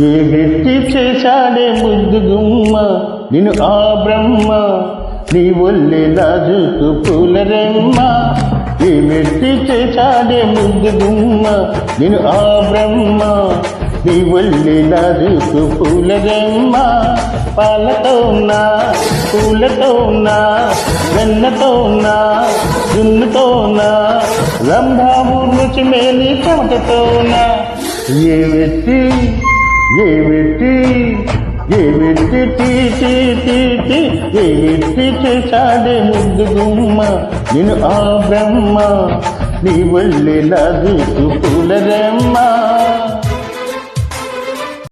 ఏ వ్యక్తి చేశాడే ముద్దు గుమ్మ నిన్ను ఆ బ్రహ్మ నీ ఒళ్ళే నాజుకు పూలరెమ్మ. ఏ వ్యక్తి చేశాడే ముద్దు గుమ్మ నిన్ను ఆ బ్రహ్మ నీ ఒళ్ళే నాజుకు పూలరెమ్మ. పాలతో ఉన్నా పూలతో ఉన్నా వెన్నతో ఉన్నా దున్నుతో ఉన్నా రంభాము రుచి మేలి చెమటతో ఉన్నా. ఏ వ్యక్తి ఏ వ్యక్తి ఏ వ్యక్తి టీ టీ టీ టీ ఏ వ్యక్తి చేశాడే ముద్దు గుమ్మ నిన్ను ఆ బ్రహ్మ నీ ఒళ్ళే నాజుకు పూలరెమ్మ.